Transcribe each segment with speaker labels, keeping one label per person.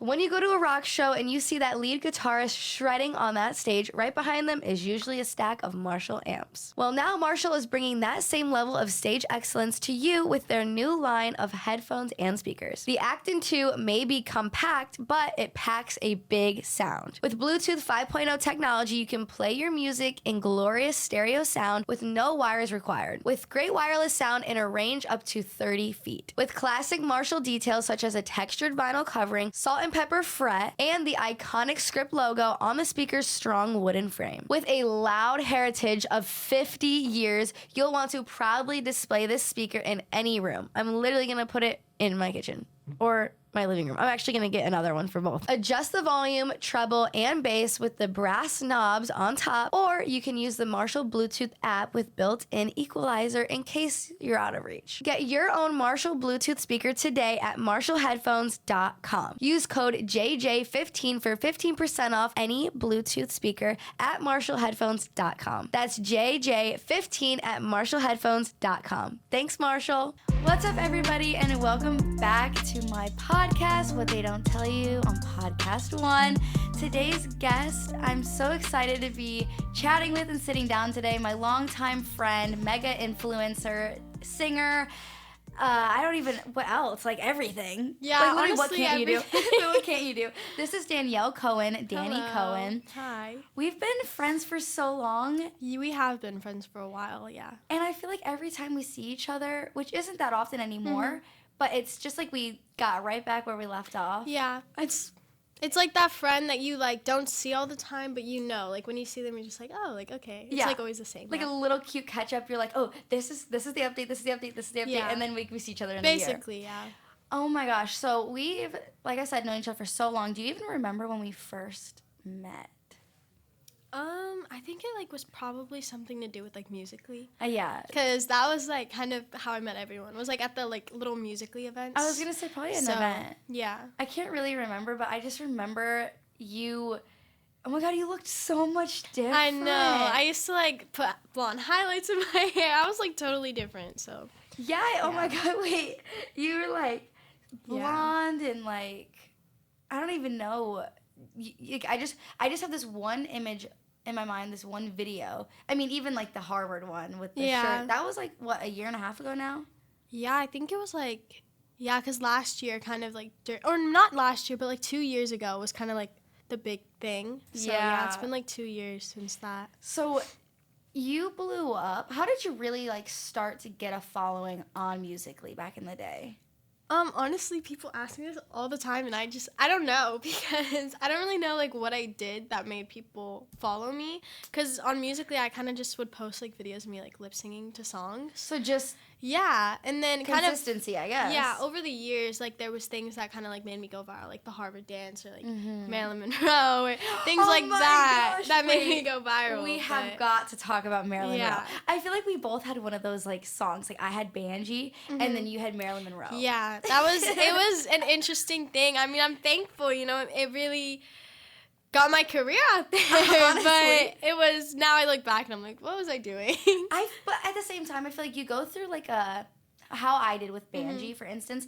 Speaker 1: When you go to a rock show and you see that lead guitarist shredding on that stage, right behind them is usually a stack of Marshall amps. Well, now Marshall is bringing that same level of stage excellence to you with their new line of headphones and speakers. The Acton 2 may be compact, but it packs a big sound. With Bluetooth 5.0 technology, you can play your music in glorious stereo sound with no wires required, with great wireless sound in a range up to 30 feet. With classic Marshall details such as a textured vinyl covering, salt and pepper fret, and the iconic script logo on the speaker's strong wooden frame. With a loud heritage of 50 years, you'll want to proudly display this speaker in any room. I'm literally gonna put it in my kitchen or my living room. I'm actually gonna get another one for both. Adjust the volume, treble, and bass with the brass knobs on top, or you can use the Marshall Bluetooth app with built-in equalizer in case you're out of reach. Get your own Marshall Bluetooth speaker today at marshallheadphones.com. Use code JJ15 for 15% off any Bluetooth speaker at marshallheadphones.com. That's JJ15 at marshallheadphones.com. Thanks, Marshall. What's up, everybody, and welcome back to my podcast, What They Don't Tell You on Podcast 1. Today's guest, I'm so excited to be chatting with and sitting down today, my longtime friend, mega influencer, singer, what else? Like everything.
Speaker 2: Yeah,
Speaker 1: like,
Speaker 2: honestly,
Speaker 1: what can't you do? What can't you do? This is Danielle Cohn, Dani Cohn.
Speaker 2: Hi.
Speaker 1: We've been friends for so long.
Speaker 2: We have been friends for a while, yeah.
Speaker 1: And I feel like every time we see each other, which isn't that often anymore, but it's just like we got right back where we left off.
Speaker 2: Yeah, it's like that friend that you like don't see all the time, but you know, like when you see them, you're just like, oh, like okay, it's like always the same.
Speaker 1: Like a little cute catch up. You're like, oh, this is the update, this is the update, this is the update,
Speaker 2: Yeah.
Speaker 1: and then we see each other in
Speaker 2: Basically,
Speaker 1: a year.
Speaker 2: yeah.
Speaker 1: Oh my gosh! So we've, like I said, known each other for so long. Do you even remember when we first met?
Speaker 2: I think it like was probably something to do with like Musically.
Speaker 1: Yeah.
Speaker 2: Cause that was like kind of how I met everyone. Was like at the like little Musically events.
Speaker 1: I was gonna say probably an event.
Speaker 2: Yeah.
Speaker 1: I can't really remember, but I just remember you. Oh my god, you looked so much different.
Speaker 2: I know. I used to like put blonde highlights in my hair. I was like totally different. So.
Speaker 1: Yeah. Oh my god. Wait. You were like blonde and like I don't even know. I just have this one image in my mind, this one video. I mean, even like the Harvard one with the shirt. That was like what, a year and a half ago now?
Speaker 2: Yeah, I think it was like because last year kind of like or not last year, but like 2 years ago was kind of like the big thing. So yeah, it's been like 2 years since that.
Speaker 1: So you blew up. How did you really like start to get a following on Musically back in the day?
Speaker 2: Honestly, people ask me this all the time, and I don't know, because I don't really know, like, what I did that made people follow me, because on Musically, I kind of just would post, like, videos of me, like, lip-singing to songs.
Speaker 1: So just...
Speaker 2: Yeah, and then
Speaker 1: consistency, I guess.
Speaker 2: Yeah, over the years, like, there was things that kind of, like, made me go viral, like the Harvard dance or, like, Marilyn Monroe or things like that made me go viral.
Speaker 1: We have got to talk about Marilyn Monroe. I feel like we both had one of those, like, songs. Like, I had Banji, and then you had Marilyn Monroe.
Speaker 2: Yeah, it was an interesting thing. I mean, I'm thankful, you know, it really got my career out there. Honestly. But it was, now I look back and I'm like, what was I doing?
Speaker 1: But at the same time, I feel like you go through like how I did with Banji, for instance.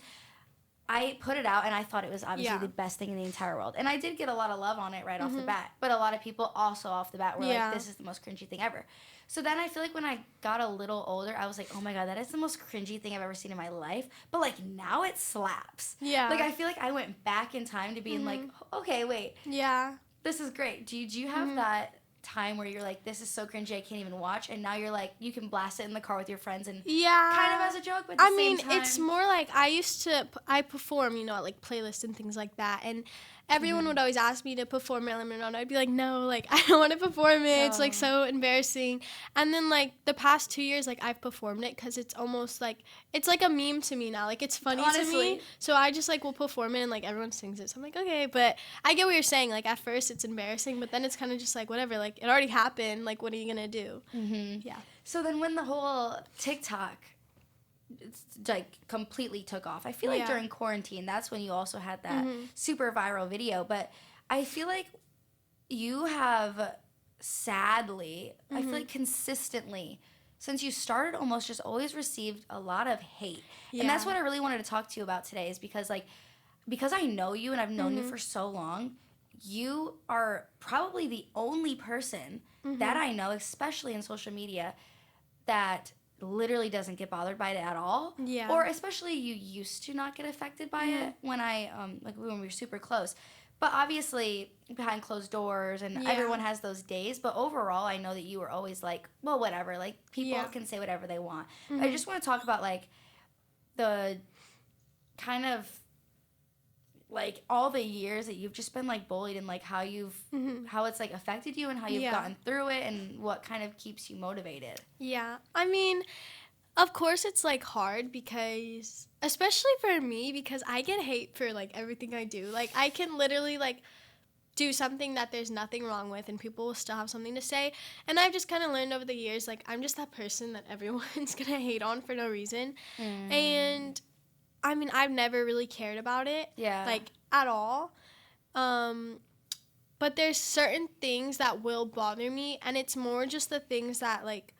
Speaker 1: I put it out and I thought it was obviously the best thing in the entire world. And I did get a lot of love on it right off the bat. But a lot of people also off the bat were like, this is the most cringy thing ever. So then I feel like when I got a little older, I was like, oh my god, that is the most cringy thing I've ever seen in my life. But like now it slaps. Yeah. Like I feel like I went back in time to being like, okay, wait. Yeah. This is great. Do you have that time where you're like, this is so cringy I can't even watch, and now you're like, you can blast it in the car with your friends and kind of as a joke, but at the same time.
Speaker 2: It's more like I perform, you know, at like playlists and things like that, and everyone would always ask me to perform Marilyn Monroe, and I'd be like, no, like, I don't want to perform it. It's, like, so embarrassing. And then, like, the past 2 years, like, I've performed it because it's almost, like, it's, like, a meme to me now. Like, it's funny to me. So I just, like, will perform it, and, like, everyone sings it. So I'm like, okay. But I get what you're saying. Like, at first, it's embarrassing, but then it's kind of just, like, whatever. Like, it already happened. Like, what are you going to do? Yeah.
Speaker 1: So then when the whole TikTok like completely took off. I feel like during quarantine, that's when you also had that super viral video. But I feel like you have sadly, I feel like consistently, since you started, almost just always received a lot of hate. And that's what I really wanted to talk to you about today, is because like because I know you and I've known you for so long, you are probably the only person that I know, especially in social media, that literally doesn't get bothered by it at all.
Speaker 2: Yeah.
Speaker 1: Or especially you used to not get affected by it when when we were super close. But obviously behind closed doors and everyone has those days. But overall, I know that you were always like, well, whatever. Like, people can say whatever they want. I just want to talk about, like, the kind of, like, all the years that you've just been, like, bullied and, like, how you've, how it's, like, affected you and how you've gotten through it and what kind of keeps you motivated.
Speaker 2: Yeah. I mean, of course it's, like, hard because, especially for me, because I get hate for, like, everything I do. Like, I can literally, like, do something that there's nothing wrong with and people will still have something to say. And I've just kind of learned over the years, like, I'm just that person that everyone's going to hate on for no reason. And I mean, I've never really cared about it, like, at all. But there's certain things that will bother me, and it's more just the things that, like,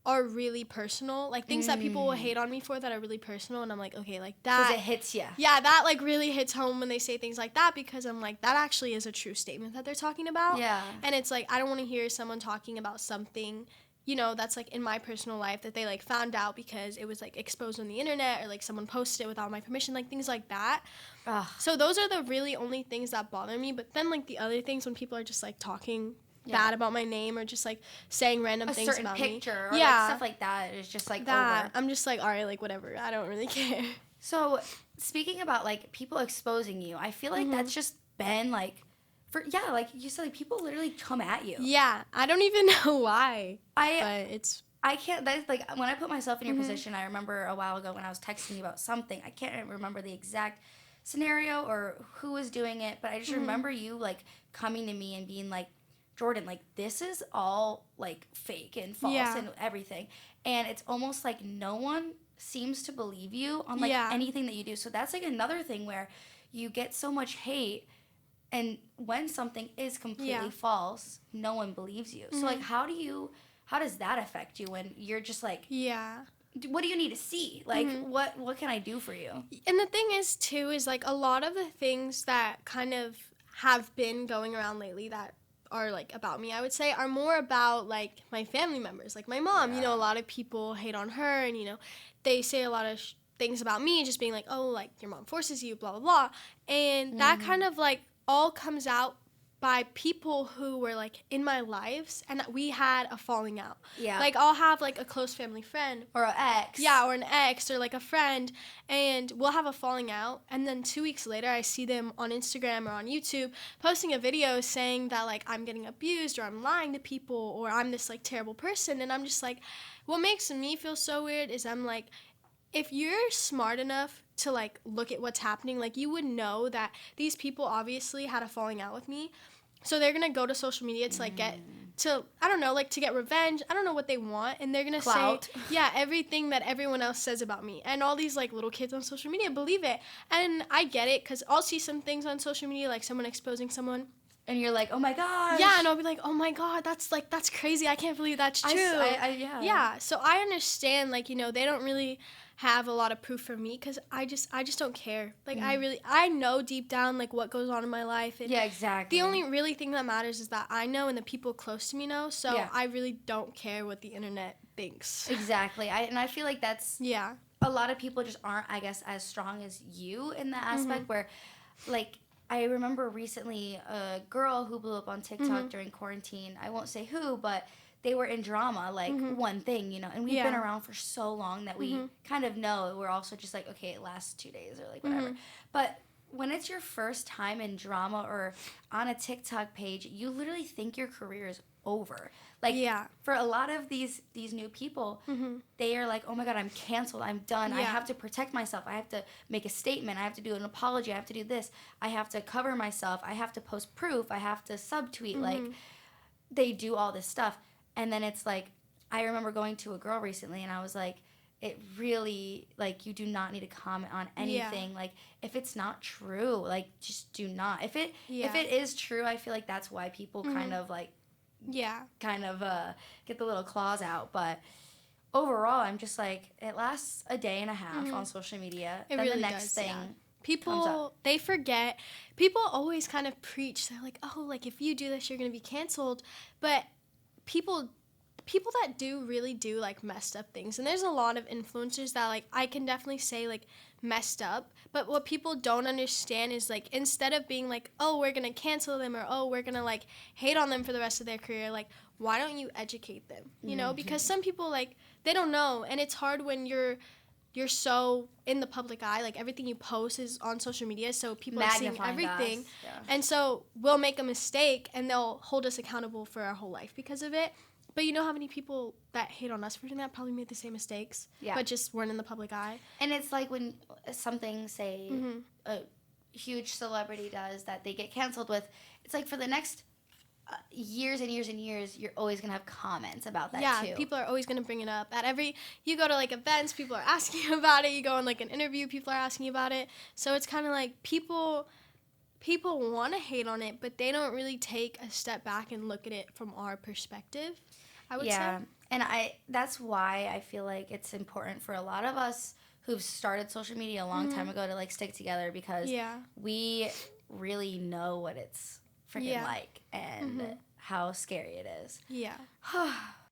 Speaker 2: are really personal, like, things that people will hate on me for that are really personal, and I'm like, okay, like, that...
Speaker 1: Because it hits you.
Speaker 2: Yeah, that, like, really hits home when they say things like that, because I'm like, that actually is a true statement that they're talking about.
Speaker 1: Yeah.
Speaker 2: And it's like, I don't want to hear someone talking about something, you know, that's, like, in my personal life that they, like, found out because it was, like, exposed on the internet or, like, someone posted it without my permission, like, things like that.
Speaker 1: Ugh.
Speaker 2: So those are the really only things that bother me. But then, like, the other things when people are just, like, talking bad about my name or just, like, saying random things about me.
Speaker 1: A certain picture or, like, stuff like that is just, like,
Speaker 2: that,
Speaker 1: over.
Speaker 2: I'm just like, all right, like, whatever. I don't really care.
Speaker 1: So, speaking about, like, people exposing you, I feel like that's just been, like... like you said, like, people literally come at you.
Speaker 2: Yeah, I don't even know why. I
Speaker 1: can't, that's, like, when I put myself in your position, I remember a while ago when I was texting you about something, I can't remember the exact scenario or who was doing it, but I just remember you, like, coming to me and being like, Jordyn, like, this is all, like, fake and false and everything. And it's almost like no one seems to believe you on, like, anything that you do. So that's, like, another thing where you get so much hate. And when something is completely false, no one believes you. So, like, how does that affect you when you're just like, what do you need to see? Like, what can I do for you?
Speaker 2: And the thing is, too, is, like, a lot of the things that kind of have been going around lately that are, like, about me, I would say, are more about, like, my family members. Like, my mom, you know, a lot of people hate on her and, you know, they say a lot of things about me, just being like, oh, like, your mom forces you, blah, blah, blah. And that kind of, like, all comes out by people who were, like, in my lives and that we had a falling out. Yeah. Like, I'll have, like, a close family friend.
Speaker 1: Or an ex.
Speaker 2: Yeah, or an ex or, like, a friend, and we'll have a falling out, and then 2 weeks later I see them on Instagram or on YouTube posting a video saying that, like, I'm getting abused or I'm lying to people or I'm this, like, terrible person, and I'm just like, what makes me feel so weird is I'm like, if you're smart enough to, like, look at what's happening, like, you would know that these people obviously had a falling out with me. So they're going to go to social media to, like, to get revenge. I don't know what they want. And they're going to say, everything that everyone else says about me. And all these, like, little kids on social media believe it. And I get it because I'll see some things on social media, like someone exposing someone.
Speaker 1: And you're like, oh, my gosh.
Speaker 2: Yeah, and I'll be like, oh, my God, that's crazy. I can't believe that's true. Yeah, so I understand, like, you know, they don't really have a lot of proof for me because I just don't care. Like, I know deep down, like, what goes on in my life. And
Speaker 1: exactly.
Speaker 2: The only really thing that matters is that I know and the people close to me know, so I really don't care what the internet thinks.
Speaker 1: Exactly. I feel like that's... Yeah. A lot of people just aren't, I guess, as strong as you in that aspect where, like... I remember recently a girl who blew up on TikTok during quarantine. I won't say who, but they were in drama, like one thing, you know. And we've been around for so long that we kind of know. We're also just like, okay, it lasts 2 days or like whatever. But when it's your first time in drama or on a TikTok page, you literally think your career is over. Like, for a lot of these new people, they are like, oh my God, I'm canceled. I'm done. I have to protect myself. I have to make a statement. I have to do an apology. I have to do this. I have to cover myself. I have to post proof. I have to subtweet. Like, they do all this stuff. And then it's like, I remember going to a girl recently and I was like, it really, like, you do not need to comment on anything. Like, if it's not true, like, just do not. If it is true, I feel like that's why people kind of, like, get the little claws out. But overall, I'm just like, it lasts a day and a half on social media.
Speaker 2: It
Speaker 1: then
Speaker 2: really
Speaker 1: the next
Speaker 2: does,
Speaker 1: thing
Speaker 2: People, they forget. People always kind of preach. They're like, oh, like, if you do this, you're going to be canceled. But people that really do, like, messed up things. And there's a lot of influencers that, like, I can definitely say, like, messed up. But what people don't understand is, like, instead of being like, oh, we're going to cancel them, or, oh, we're going to, like, hate on them for the rest of their career, like, why don't you educate them? You know, because some people, like, they don't know. And it's hard when you're so in the public eye, like everything you post is on social media, so people are seeing everything. Yeah. And so we'll make a mistake and they'll hold us accountable for our whole life because of it. But you know how many people that hate on us for doing that probably made the same mistakes, but just weren't in the public eye.
Speaker 1: And it's like when something, say, a huge celebrity does that they get canceled with, it's like for the next years and years and years, you're always going to have comments about that, too.
Speaker 2: Yeah, people are always going to bring it up. You go to, like, events, people are asking about it. You go on, like, an interview, people are asking about it. So it's kind of like people want to hate on it, but they don't really take a step back and look at it from our perspective, I would say.
Speaker 1: Yeah, and that's why I feel like it's important for a lot of us who've started social media a long time ago to, like, stick together, because we really know what it's freaking like and how scary it is.
Speaker 2: Yeah.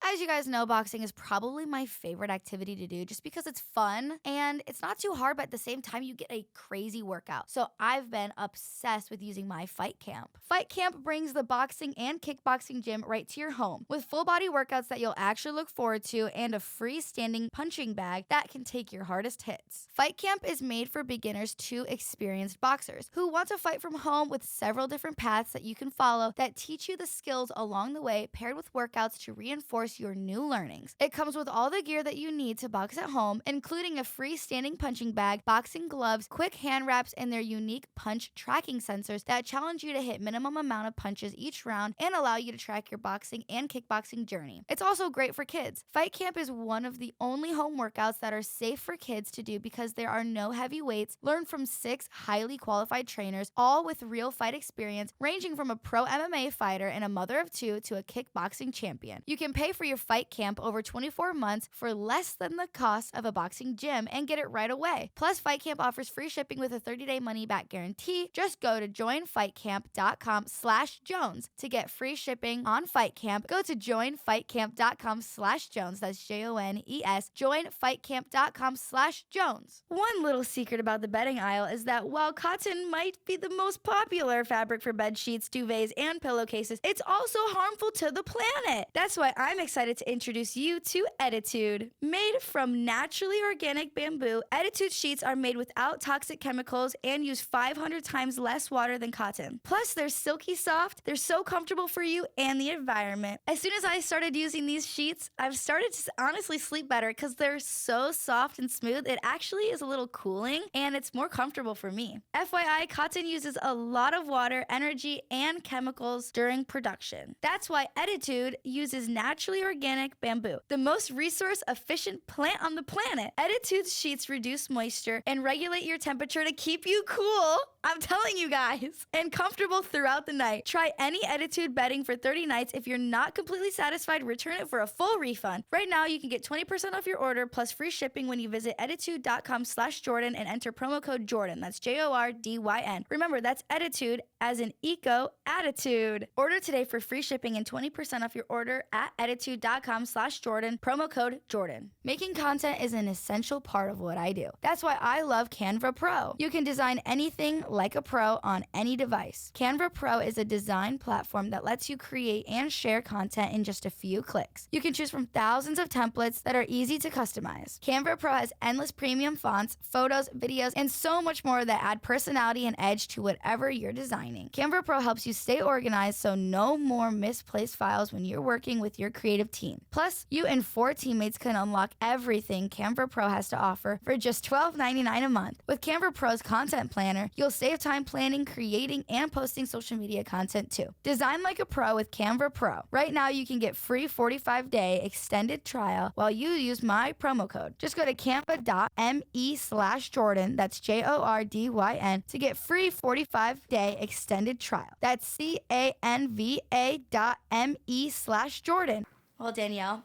Speaker 1: As you guys know, boxing is probably my favorite activity to do just because it's fun and it's not too hard, but at the same time, you get a crazy workout. So I've been obsessed with using my FightCamp. FightCamp brings the boxing and kickboxing gym right to your home with full body workouts that you'll actually look forward to and a freestanding punching bag that can take your hardest hits. FightCamp is made for beginners to experienced boxers who want to fight from home with several different paths that you can follow that teach you the skills along the way, paired with workouts to reinforce your new learnings. It comes with all the gear that you need to box at home, including a freestanding punching bag, boxing gloves, quick hand wraps, and their unique punch tracking sensors that challenge you to hit minimum amount of punches each round and allow you to track your boxing and kickboxing journey. It's also great for kids. Fight Camp is one of the only home workouts that are safe for kids to do because there are no heavy weights, learned from 6 highly qualified trainers, all with real fight experience, ranging from a pro MMA fighter and a mother of 2 to a kickboxing champion. You can pay for your Fight Camp over 24 months for less than the cost of a boxing gym and get it right away. Plus, Fight Camp offers free shipping with a 30-day money-back guarantee. Just go to joinfightcamp.com/Jones to get free shipping on Fight Camp. Go to joinfightcamp.com/Jones. That's JONES. Joinfightcamp.com/Jones. One little secret about the bedding aisle is that while cotton might be the most popular fabric for bed sheets, duvets, and pillowcases, it's also harmful to the planet. That's why I'm excited to introduce you to Ettitude. Made from naturally organic bamboo, Ettitude sheets are made without toxic chemicals and use 500 times less water than cotton. Plus, they're silky soft, they're so comfortable for you and the environment. As soon as I started using these sheets, I've started to honestly sleep better because they're so soft and smooth. It actually is a little cooling and it's more comfortable for me. FYI, cotton uses a lot of water, energy, and chemicals during production. That's why Ettitude uses naturally organic bamboo, the most resource-efficient plant on the planet. Ettitude's sheets reduce moisture and regulate your temperature to keep you cool. I'm telling you guys, and comfortable throughout the night. Try any Ettitude bedding for 30 nights. If you're not completely satisfied, return it for a full refund. Right now, you can get 20% off your order plus free shipping when you visit ettitude.com/Jordyn and enter promo code Jordyn. That's JORDYN. Remember, that's Ettitude as in eco attitude. Order today for free shipping and 20% off your order at ettitude.com/Jordyn, promo code Jordyn. Making content is an essential part of what I do. That's why I love Canva Pro. You can design anything like a pro on any device. Canva Pro is a design platform that lets you create and share content in just a few clicks. You can choose from thousands of templates that are easy to customize. Canva Pro has endless premium fonts, photos, videos, and so much more that add personality and edge to whatever you're designing. Canva Pro helps you stay organized so no more misplaced files when you're working with your creative team. Plus, you and 4 teammates can unlock everything Canva Pro has to offer for just $12.99 a month. With Canva Pro's content planner, you'll save time planning, creating, and posting social media content too. Design like a pro with Canva Pro. Right now, you can get free 45-day extended trial while you use my promo code. Just go to canva.me/Jordyn, that's JORDYN, to get free 45-day extended trial. That's CANVA.me/Jordyn. Well, Danielle,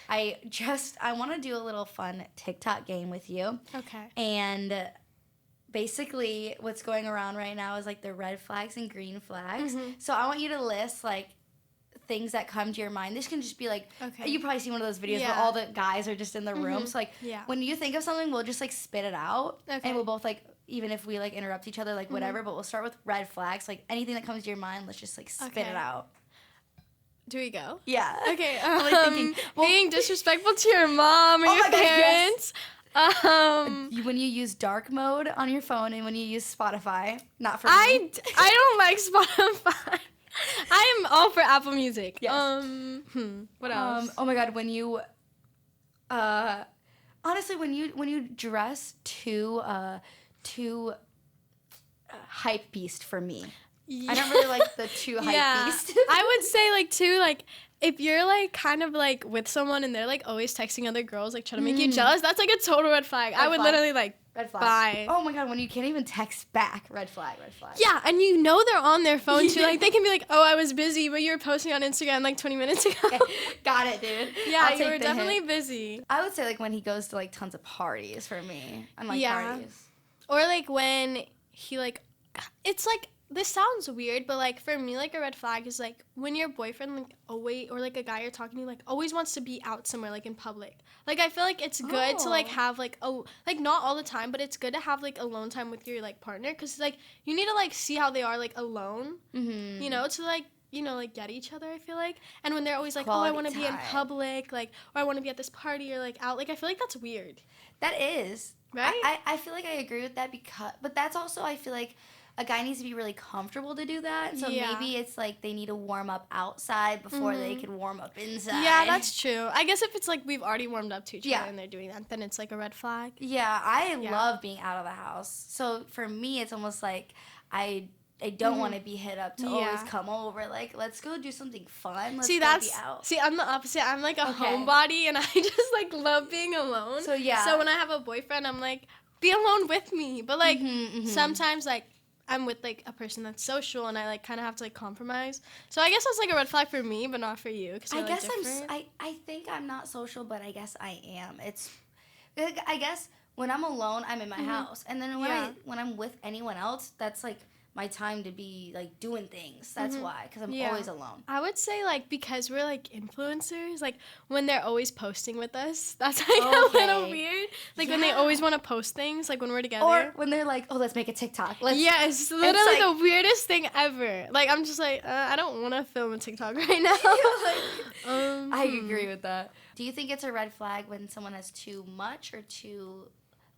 Speaker 1: I want to do a little fun TikTok game with you.
Speaker 2: Okay.
Speaker 1: And basically what's going around right now is like the red flags and green flags. So I want you to list like things that come to your mind. This can just be like, you probably see one of those videos where all the guys are just in the room. So like when you think of something, we'll just like spit it out and we'll both like, even if we like interrupt each other, like whatever, but we'll start with red flags. Like anything that comes to your mind, let's just like spit it out.
Speaker 2: Do we go?
Speaker 1: Yeah.
Speaker 2: Okay. Being disrespectful to your mom or your parents.
Speaker 1: When you use dark mode on your phone and when you use Spotify, not for me.
Speaker 2: I don't like Spotify. I am all for Apple Music.
Speaker 1: Yes.
Speaker 2: What else?
Speaker 1: Oh my God, when you, honestly, when you dress too hype beast for me. I don't really like the too hype beast.
Speaker 2: I would say like too, like if you're like kind of like with someone and they're like always texting other girls like trying to make you jealous, that's like a total red flag. I would literally like
Speaker 1: red flag.
Speaker 2: Bye.
Speaker 1: Oh my God, when you can't even text back, red flag.
Speaker 2: Yeah, and you know they're on their phone too. Like they can be like, "Oh, I was busy, but you were posting on Instagram like 20 minutes ago."
Speaker 1: Okay. Got it, dude.
Speaker 2: Yeah, you were definitely busy.
Speaker 1: I would say like when he goes to like tons of parties for me. I like parties.
Speaker 2: Or like when he like, it's like, this sounds weird, but like for me, like a red flag is like when your boyfriend like always, or like a guy you're talking to like always wants to be out somewhere like in public. Like I feel like it's good to like have like like not all the time, but it's good to have like alone time with your like partner, because like you need to like see how they are like alone, you know, to like, you know, like get each other, I feel like. And when they're always like, quality I want to be in public, like, or I want to be at this party or like out, like I feel like that's weird.
Speaker 1: That is.
Speaker 2: Right?
Speaker 1: I feel like I agree with that but that's also, I feel like a guy needs to be really comfortable to do that. So maybe it's like they need to warm up outside before they can warm up inside.
Speaker 2: Yeah, that's true. I guess if it's like we've already warmed up to each other and they're doing that, then it's like a red flag.
Speaker 1: Yeah, I love being out of the house. So for me, it's almost like I don't want to be hit up to always come over. Like, let's go do something fun. Let's be out.
Speaker 2: See, I'm the opposite. I'm like a homebody, and I just like love being alone. So So when I have a boyfriend, I'm like, be alone with me. But like sometimes like I'm with like a person that's social, and I like kind of have to like compromise. So I guess that's like a red flag for me, but not for you. Cause
Speaker 1: I guess I think I'm not social, but I guess I am. I guess when I'm alone, I'm in my house, and then when I'm with anyone else, that's like my time to be like doing things. That's why, because I'm always alone.
Speaker 2: I would say like because we're like influencers, like when they're always posting with us, that's like a little weird. Like when they always want to post things, like when we're together,
Speaker 1: or when they're like, "Oh, let's make a TikTok."
Speaker 2: Yes, literally the weirdest thing ever. Like I'm just like, I don't want to film a TikTok right now.
Speaker 1: I agree with that. Do you think it's a red flag when someone has too much or too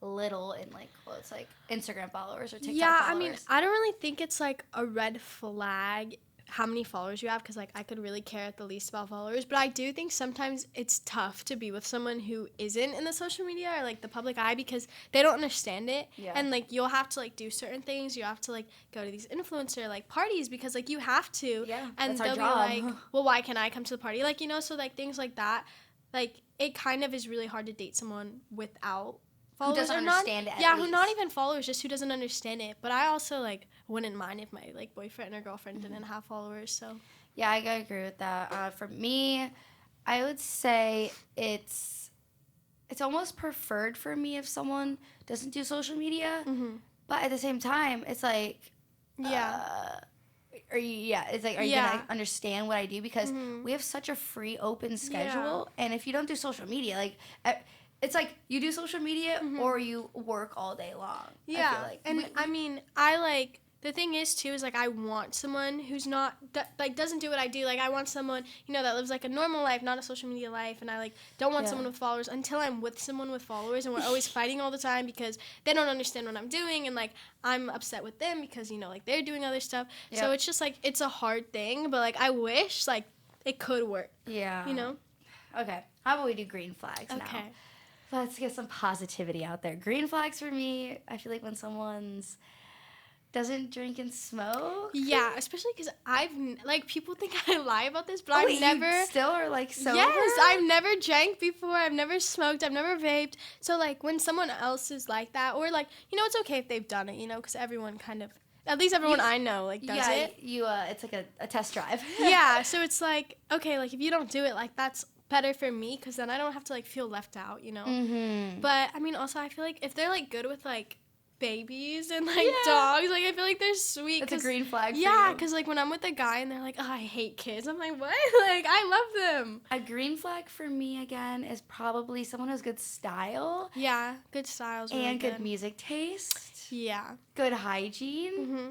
Speaker 1: little in like quotes like Instagram followers or TikTok followers?
Speaker 2: I mean, I don't really think it's like a red flag how many followers you have, because like I could really care at the least about followers, but I do think sometimes it's tough to be with someone who isn't in the social media or like the public eye, because they don't understand it. And like you'll have to like do certain things, you have to like go to these influencer like parties because like you have to, and they'll be like, well, why can't I come to the party, like, you know, so like things like that, like it kind of is really hard to date someone without followers,
Speaker 1: who doesn't understand it.
Speaker 2: Who not even followers, just who doesn't understand it. But I also like wouldn't mind if my like boyfriend or girlfriend didn't have followers. So
Speaker 1: yeah, I agree with that. For me, I would say it's almost preferred for me if someone doesn't do social media. But at the same time, it's like it's like, are you gonna understand what I do? Because we have such a free, open schedule, and if you don't do social media, like. It's like you do social media or you work all day long.
Speaker 2: Yeah,
Speaker 1: I feel like.
Speaker 2: And I mean, I like, the thing is too is like I want someone who's not like doesn't do what I do. Like I want someone, you know, that lives like a normal life, not a social media life, and I like don't want someone with followers until I'm with someone with followers, and we're always fighting all the time because they don't understand what I'm doing, and like I'm upset with them because, you know, like they're doing other stuff. So it's just like it's a hard thing, but like I wish like it could work. Yeah. You know?
Speaker 1: Okay. How about we do green flags now? Okay. Let's get some positivity out there. Green flags for me, I feel like when someone's doesn't drink and smoke.
Speaker 2: Yeah, especially because like, people think I lie about this, but I've never.
Speaker 1: You still are, like, sober?
Speaker 2: Yes, I've never drank before. I've never smoked. I've never vaped. So, like, when someone else is like that, or, like, you know, it's okay if they've done it, you know, because everyone kind of, at least everyone I know, like, does it.
Speaker 1: It's like a test drive.
Speaker 2: Yeah, so it's like, okay, like, if you don't do it, like, that's better for me, because then I don't have to like feel left out, you know. But I mean, also I feel like if they're like good with like babies and like dogs. Like I feel like they're sweet.
Speaker 1: It's a green flag for
Speaker 2: yeah,
Speaker 1: you.
Speaker 2: because like when I'm with a guy and they're like, oh, I hate kids, I'm like, what? Like I love them.
Speaker 1: A green flag for me again is probably someone who has good style.
Speaker 2: Yeah, good styles. Really
Speaker 1: And good music taste.
Speaker 2: Yeah.
Speaker 1: Good hygiene.
Speaker 2: Mm-hmm.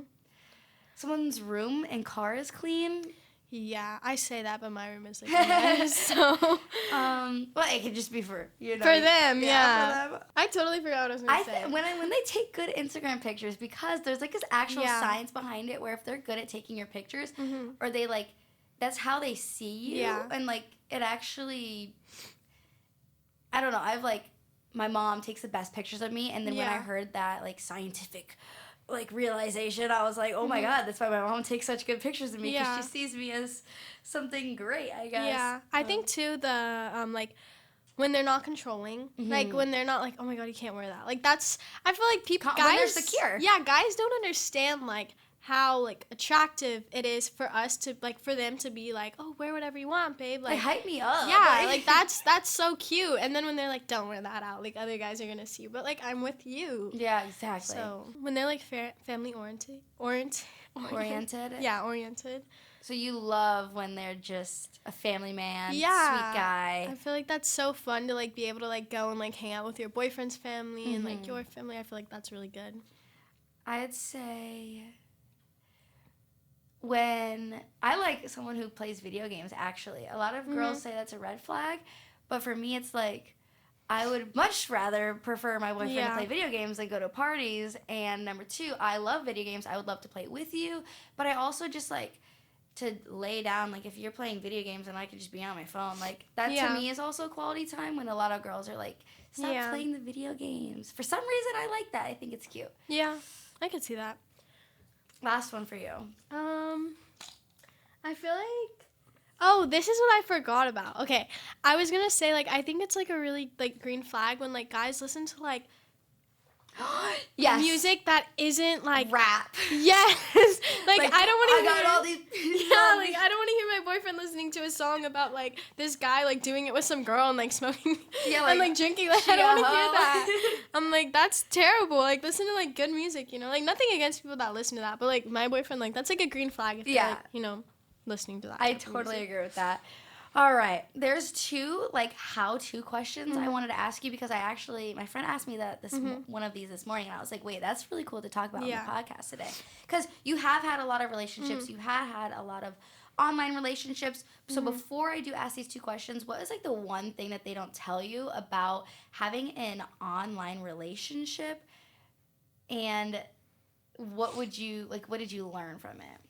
Speaker 1: Someone's room and car is clean.
Speaker 2: Yeah, I say that, but my room is like a mess, so.
Speaker 1: Well, it could just be for, you know.
Speaker 2: For them, yeah.
Speaker 1: For them.
Speaker 2: I totally forgot what I was going to say.
Speaker 1: When they take good Instagram pictures, because there's like this actual science behind it where if they're good at taking your pictures, or they like, that's how they see you.
Speaker 2: Yeah.
Speaker 1: And like, it actually, I don't know, I've like, my mom takes the best pictures of me, and then when I heard that like scientific like realization, I was like, oh my god, that's why my mom takes such good pictures of me, because she sees me as something great, I guess.
Speaker 2: Yeah, I think too the like when they're not controlling, like when they're not like, oh my god, you can't wear that. Like that's, I feel like people, guys,
Speaker 1: when they're secure.
Speaker 2: Yeah, guys don't understand like how like attractive it is for us to like for them to be like, oh, wear whatever you want, babe. Like
Speaker 1: hype me up.
Speaker 2: Yeah, like that's so cute. And then when they're like, don't wear that out, like other guys are gonna see you, but like I'm with you.
Speaker 1: Yeah, exactly.
Speaker 2: So when they're like family oriented.
Speaker 1: Yeah,
Speaker 2: oriented.
Speaker 1: So you love when they're just a family man, sweet
Speaker 2: Yeah.
Speaker 1: guy.
Speaker 2: I feel like that's so fun to like be able to like go and like hang out with your boyfriend's family and like your family. I feel like that's really good.
Speaker 1: I'd say when I like someone who plays video games, actually. A lot of girls say that's a red flag, but for me it's like I would much rather prefer my boyfriend to play video games than go to parties. And number two, I love video games. I would love to play with you, but I also just like to lay down, like if you're playing video games and I could just be on my phone, like that to me is also quality time, when a lot of girls are like, stop playing the video games. For some reason I like that. I think it's cute.
Speaker 2: Yeah, I could see that.
Speaker 1: Last one for you.
Speaker 2: I feel like, oh, this is what I forgot about. Okay, I was gonna say, like, I think it's, like, a really, like, green flag when, like, guys listen to, like, music that isn't, like...
Speaker 1: Rap.
Speaker 2: Yes! Like, I don't want to hear...
Speaker 1: I got all these...
Speaker 2: Yeah, like, I don't want to hear my boyfriend listening to a song about, like, this guy, like, doing it with some girl and, like, smoking and, like, drinking. Like, I don't want to hear that. I'm like, that's terrible. Like, listen to, like, good music, you know? Like, nothing against people that listen to that, but, like, my boyfriend, like, that's, like, a green flag if they're, like, you know, listening to that.
Speaker 1: I totally agree with that. All right. There's two, like, how-to questions I wanted to ask you, because my friend asked me that one of these this morning, and I was like, wait, that's really cool to talk about on the podcast today. Because you have had a lot of relationships. You have had a lot of online relationships. So before I do ask these two questions, what is, like, the one thing that they don't tell you about having an online relationship? And what did you learn from it?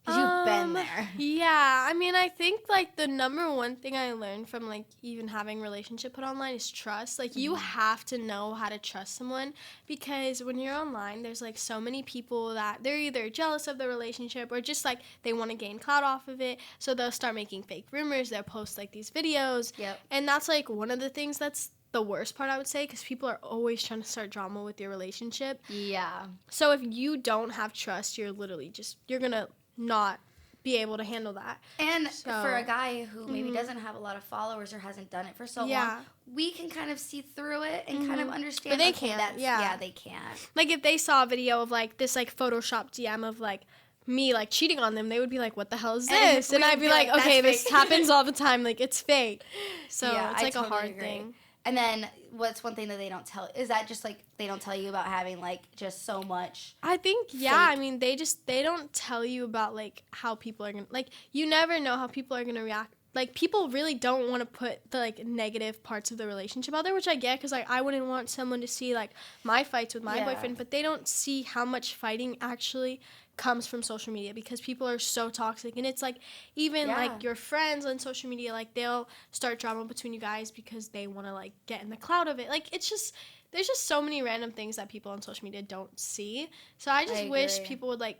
Speaker 1: Because you've been there.
Speaker 2: Yeah, I mean, I think, like, the number one thing I learned from, like, even having a relationship put online is trust. Like, you have to know how to trust someone, because when you're online, there's, like, so many people that they're either jealous of the relationship or just, like, they want to gain clout off of it. So they'll start making fake rumors. They'll post, like, these videos.
Speaker 1: Yep.
Speaker 2: And that's, like, one of the things that's the worst part, I would say, because people are always trying to start drama with your relationship.
Speaker 1: Yeah.
Speaker 2: So if you don't have trust, you're literally you're going to not be able to handle that.
Speaker 1: And for a guy who maybe doesn't have a lot of followers or hasn't done it for so long, we can kind of see through it and kind of understand.
Speaker 2: But they can't.
Speaker 1: Yeah, they can't.
Speaker 2: Like, if they saw a video of, like, this, like, Photoshop DM of, like, me, like, cheating on them, they would be like, what the hell is this? And I'd be like, okay, this happens all the time. Like, it's fake. So it's, like, a hard thing.
Speaker 1: And then what's one thing that they don't tell? Is that just, like, they don't tell you about having, like, just so much?
Speaker 2: I think, I mean, they don't tell you about, like, how people are going to, like, you never know how people are going to react. Like, people really don't want to put the, like, negative parts of the relationship out there, which I get, because, like, I wouldn't want someone to see, like, my fights with my boyfriend, but they don't see how much fighting actually comes from social media, because people are so toxic. And it's like, even like your friends on social media, like, they'll start drama between you guys because they want to, like, get in the clout of it. Like, it's just, there's just so many random things that people on social media don't see. So I just wish people would, like,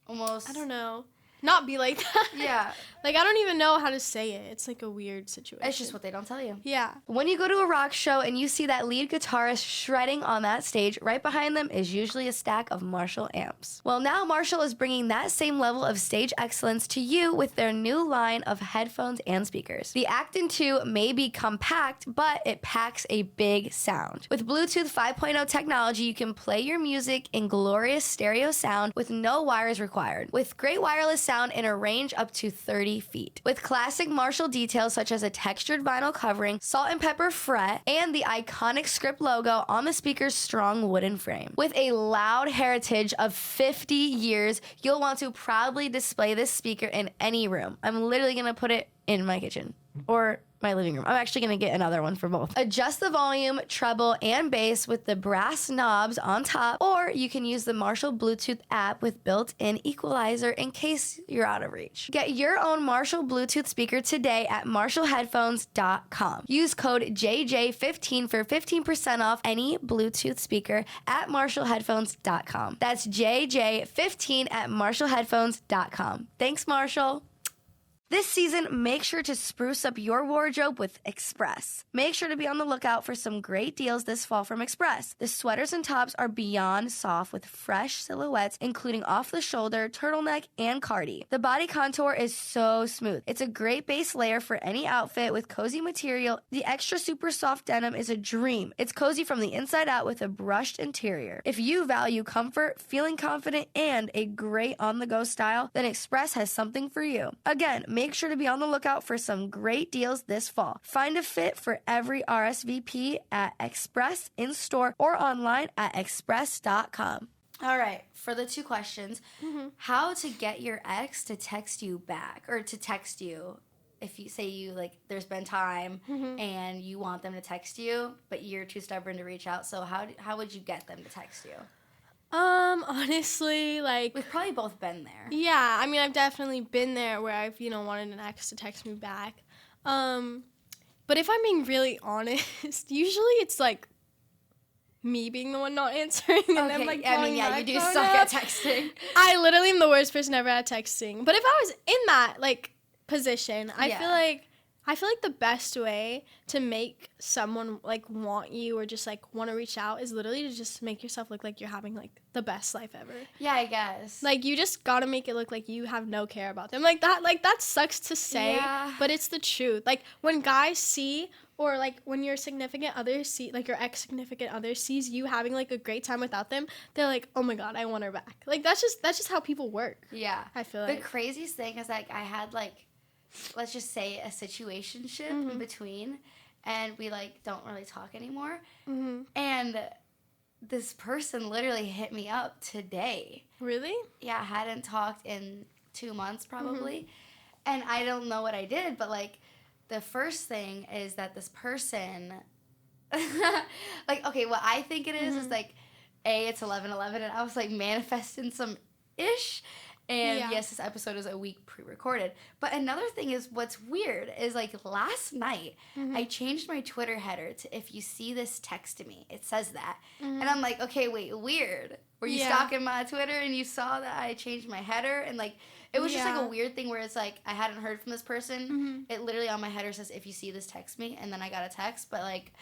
Speaker 1: almost,
Speaker 2: I don't know, not be like that.
Speaker 1: Yeah.
Speaker 2: Like, I don't even know how to say it. It's like a weird situation.
Speaker 1: It's just what they don't tell you.
Speaker 2: Yeah.
Speaker 1: When you go to a rock show and you see that lead guitarist shredding on that stage, right behind them is usually a stack of Marshall amps. Well, now Marshall is bringing that same level of stage excellence to you with their new line of headphones and speakers. The Acton 2 may be compact, but it packs a big sound. With Bluetooth 5.0 technology, you can play your music in glorious stereo sound with no wires required, with great wireless sound in a range up to 30 feet. With classic Marshall details such as a textured vinyl covering, salt and pepper fret, and the iconic script logo on the speaker's strong wooden frame. With a loud heritage of 50 years, you'll want to proudly display this speaker in any room. I'm literally gonna put it in my kitchen or my living room. I'm actually gonna get another one for both. Adjust the volume, treble, and bass with the brass knobs on top, or you can use the Marshall Bluetooth app with built-in equalizer in case you're out of reach. Get your own Marshall Bluetooth speaker today at marshallheadphones.com. Use code JJ15 for 15% off any Bluetooth speaker at marshallheadphones.com. That's JJ15 at marshallheadphones.com. Thanks, Marshall. This season, make sure to spruce up your wardrobe with Express. Make sure to be on the lookout for some great deals this fall from Express. The sweaters and tops are beyond soft with fresh silhouettes, including off-the-shoulder, turtleneck, and cardi. The body contour is so smooth. It's a great base layer for any outfit with cozy material. The extra super soft denim is a dream. It's cozy from the inside out with a brushed interior. If you value comfort, feeling confident, and a great on-the-go style, then Express has something for you. Again, make sure to be on the lookout for some great deals this fall. Find a fit for every RSVP at Express in-store or online at express.com. All right, for the 2 questions, how to get your ex to text you back or to text you if you say you, like, there's been time and you want them to text you, but you're too stubborn to reach out. So how would you get them to text you?
Speaker 2: Honestly, like...
Speaker 1: We've probably both been there.
Speaker 2: Yeah, I mean, I've definitely been there where I've, wanted an ex to text me back. But if I'm being really honest, usually it's, like, me being the one not answering and then, like,
Speaker 1: you do suck at texting.
Speaker 2: I literally am the worst person ever at texting. But if I was in that, like, position, I feel like the best way to make someone, like, want you or just, like, want to reach out is literally to just make yourself look like you're having, like, the best life ever.
Speaker 1: Yeah, I guess.
Speaker 2: Like, you just gotta make it look like you have no care about them. Like, that sucks to say, but it's the truth. Like, when guys see, or, like, when your significant other like, your ex-significant other sees you having, like, a great time without them, they're like, oh, my God, I want her back. Like, that's just how people work.
Speaker 1: Yeah.
Speaker 2: I feel like.
Speaker 1: The craziest thing is, like, I had, like, let's just say a situationship in between, and we, like, don't really talk anymore. And this person literally hit me up today.
Speaker 2: Really?
Speaker 1: Yeah, I hadn't talked in 2 months probably. And I don't know what I did, but, like, the first thing is that this person, like, okay, what I think it is like, it's 11/11, and I was, like, manifesting some ish. And yes, this episode is a week pre-recorded. But another thing is, what's weird is, like, last night, I changed my Twitter header to, if you see this, text me. It says that. And I'm like, okay, wait, weird. Were you stalking my Twitter and you saw that I changed my header? And, like, it was just, like, a weird thing where it's, like, I hadn't heard from this person. It literally on my header says, if you see this, text me. And then I got a text. But, like,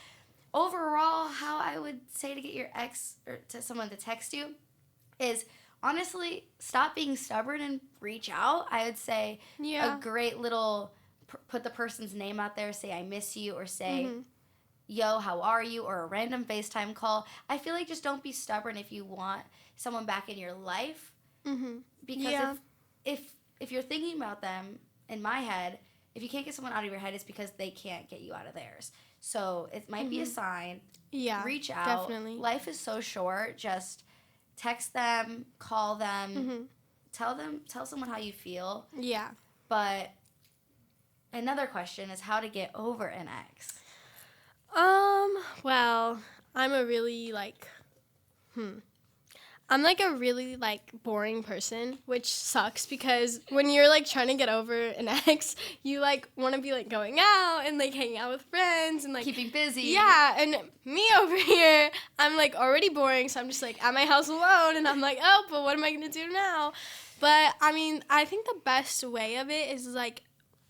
Speaker 1: overall, how I would say to get your ex or to someone to text you is... honestly, stop being stubborn and reach out. I would say a great little, put the person's name out there, say I miss you, or say, yo, how are you, or a random FaceTime call. I feel like just don't be stubborn if you want someone back in your life. Because if you're thinking about them, in my head, if you can't get someone out of your head, it's because they can't get you out of theirs. So it might be a sign. Yeah, reach out. Definitely. Life is so short. Just... text them, call them, tell someone how you feel. Yeah. But another question is how to get over an ex. Well,
Speaker 2: I'm a really, like, I'm, like, a really, like, boring person, which sucks because when you're, like, trying to get over an ex, you, like, want to be, like, going out and, like, hanging out with friends and, like...
Speaker 1: Keeping busy.
Speaker 2: Yeah, and me over here, I'm, like, already boring, so I'm just, like, at my house alone, and I'm like, oh, but what am I going to do now? But, I mean, I think the best way of it is, like,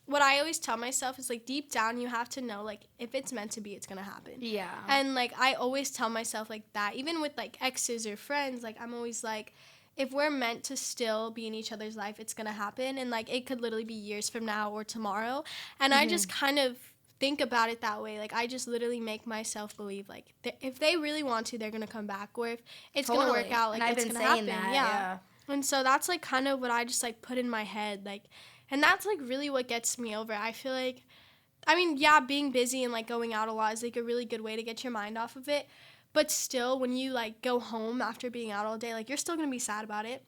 Speaker 2: what I always tell myself is, like, deep down you have to know, like, if it's meant to be, it's going to happen.
Speaker 1: Yeah.
Speaker 2: And, like, I always tell myself, like, that. Even with, like, exes or friends, like, I'm always, like, if we're meant to still be in each other's life, it's going to happen. And, like, it could literally be years from now or tomorrow. And I just kind of think about it that way. Like, I just literally make myself believe, like, if they really want to, they're going to come back. Or if it's going to work out, like,
Speaker 1: and
Speaker 2: it's going to happen. Yeah. And so that's, like, kind of what I just, like, put in my head, like... And that's, like, really what gets me over. I feel like, I mean, yeah, being busy and, like, going out a lot is, like, a really good way to get your mind off of it. But still, when you, like, go home after being out all day, like, you're still going to be sad about it.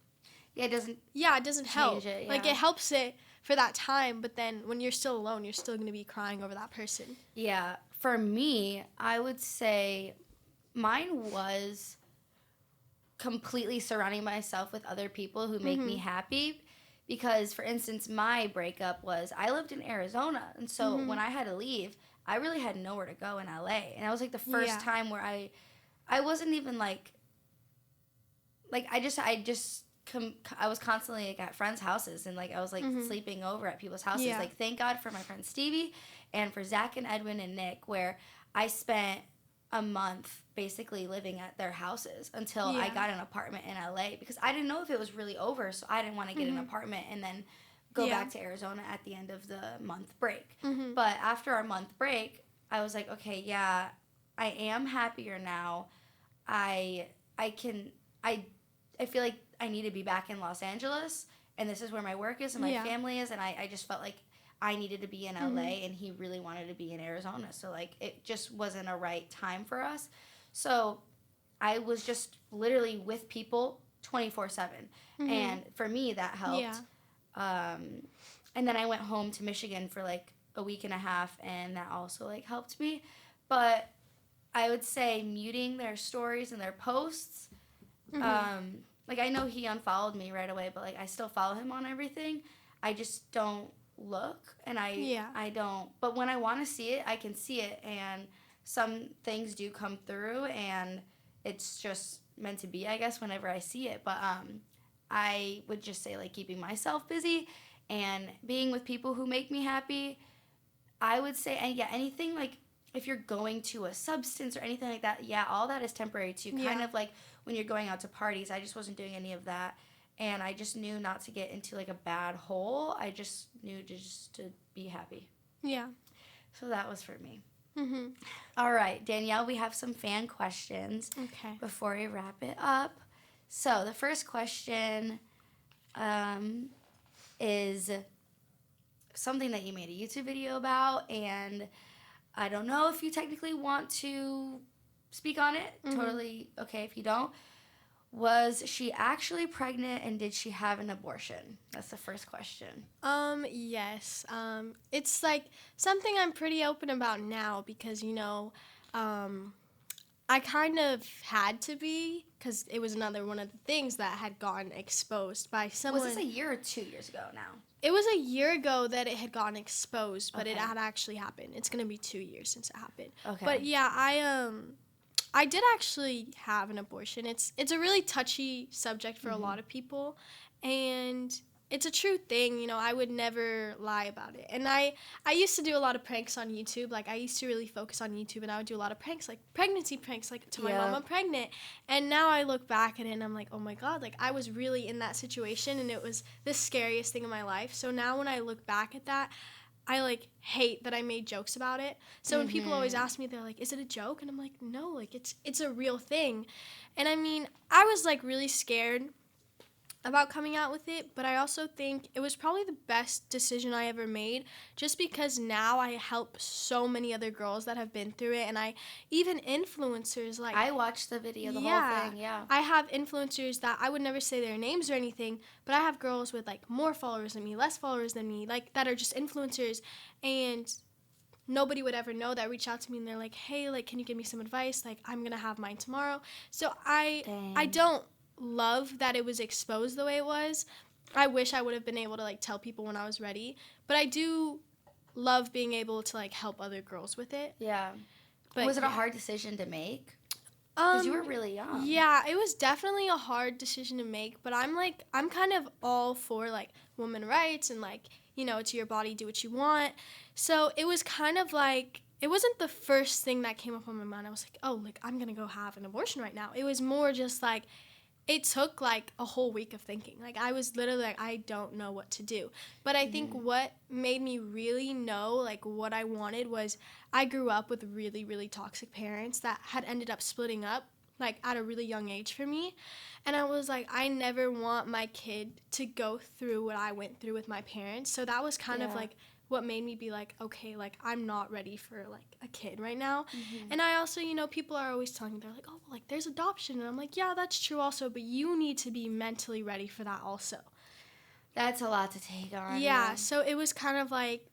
Speaker 1: Yeah, it doesn't
Speaker 2: help.
Speaker 1: It, yeah.
Speaker 2: Like, it helps it for that time, but then when you're still alone, you're still going to be crying over that person.
Speaker 1: Yeah. For me, I would say mine was completely surrounding myself with other people who make me happy. Because, for instance, my breakup was I lived in Arizona. And so when I had to leave, I really had nowhere to go in LA. And that was, like, the first time where I wasn't even, I was constantly, like, at friends' houses. And, like, I was, like, sleeping over at people's houses.
Speaker 2: Yeah.
Speaker 1: Like, thank God for my friend Stevie and for Zach and Edwin and Nick, where I spent a month basically living at their houses until I got an apartment in LA because I didn't know if it was really over, so I didn't want to get an apartment and then go back to Arizona at the end of the month break. But after our month break, I was like, okay, yeah, I am happier now. I feel like I need to be back in Los Angeles, and this is where my work is and my family is, and I just felt like I needed to be in LA and he really wanted to be in Arizona. So, like, it just wasn't a right time for us. So I was just literally with people 24/7. And for me, that helped. Yeah. And then I went home to Michigan for, like, a week and a half, and that also, like, helped me. But I would say muting their stories and their posts. Like, I know he unfollowed me right away, but, like, I still follow him on everything. I just don't look, and I don't, but when I want to see it, I can see it, and some things do come through, and it's just meant to be, I guess, whenever I see it. But I would just say, like, keeping myself busy and being with people who make me happy, I would say. And yeah, anything, like, if you're going to a substance or anything like that, yeah, all that is temporary too. Kind of like when you're going out to parties, I just wasn't doing any of that. And I just knew not to get into, like, a bad hole. I just knew to be happy. Yeah. So that was for me. All right, Danielle, we have some fan questions. Okay. Before we wrap it up. So the first question is something that you made a YouTube video about, and I don't know if you technically want to speak on it. Totally okay if you don't. Was she actually pregnant, and did she have an abortion? That's the first question.
Speaker 2: Yes. It's, like, something I'm pretty open about now because, you know, I kind of had to be because it was another one of the things that had gotten exposed by someone.
Speaker 1: Was this a year or 2 years ago now?
Speaker 2: It was a year ago that it had gotten exposed, but it had actually happened. It's going to be 2 years since it happened. Okay. But, yeah, I did actually have an abortion. It's a really touchy subject for a lot of people, and it's a true thing. You know, I would never lie about it. And I used to do a lot of pranks on YouTube. Like, I used to really focus on YouTube, and I would do a lot of pranks, like pregnancy pranks, like, to my mom, I'm pregnant. And now I look back at it, and I'm like, oh, my God, like, I was really in that situation, and it was the scariest thing in my life. So now when I look back at that, I, like, hate that I made jokes about it. So when people always ask me, they're like, is it a joke? And I'm like, no, like, it's a real thing. And, I mean, I was, like, really scared about coming out with it, but I also think it was probably the best decision I ever made just because now I help so many other girls that have been through it, and even influencers, like...
Speaker 1: I watched the video, the whole thing, yeah.
Speaker 2: I have influencers that I would never say their names or anything, but I have girls with, like, more followers than me, less followers than me, like, that are just influencers, and nobody would ever know that reach out to me, and they're like, hey, like, can you give me some advice? Like, I'm gonna have mine tomorrow. So I don't love that it was exposed the way it was. I wish I would have been able to, like, tell people when I was ready. But I do love being able to, like, help other girls with it.
Speaker 1: Yeah.
Speaker 2: But
Speaker 1: was it a hard decision to make? Because you were really young.
Speaker 2: Yeah, it was definitely a hard decision to make. But I'm kind of all for, like, women's rights and, like, you know, it's your body, do what you want. So it was kind of like, it wasn't the first thing that came up on my mind. I was like, oh, like, I'm going to go have an abortion right now. It was more just like, it took, like, a whole week of thinking. Like, I was literally like, I don't know what to do. But I think what made me really know, like, what I wanted was I grew up with really, really toxic parents that had ended up splitting up, like, at a really young age for me. And I was like, I never want my kid to go through what I went through with my parents. So that was kind of, like, what made me be like, okay, like, I'm not ready for, like, a kid right now. And I also, you know, people are always telling me, they're like, oh, like, there's adoption. And I'm like, yeah, that's true also, but you need to be mentally ready for that also.
Speaker 1: That's a lot to take on.
Speaker 2: Yeah, so it was kind of like,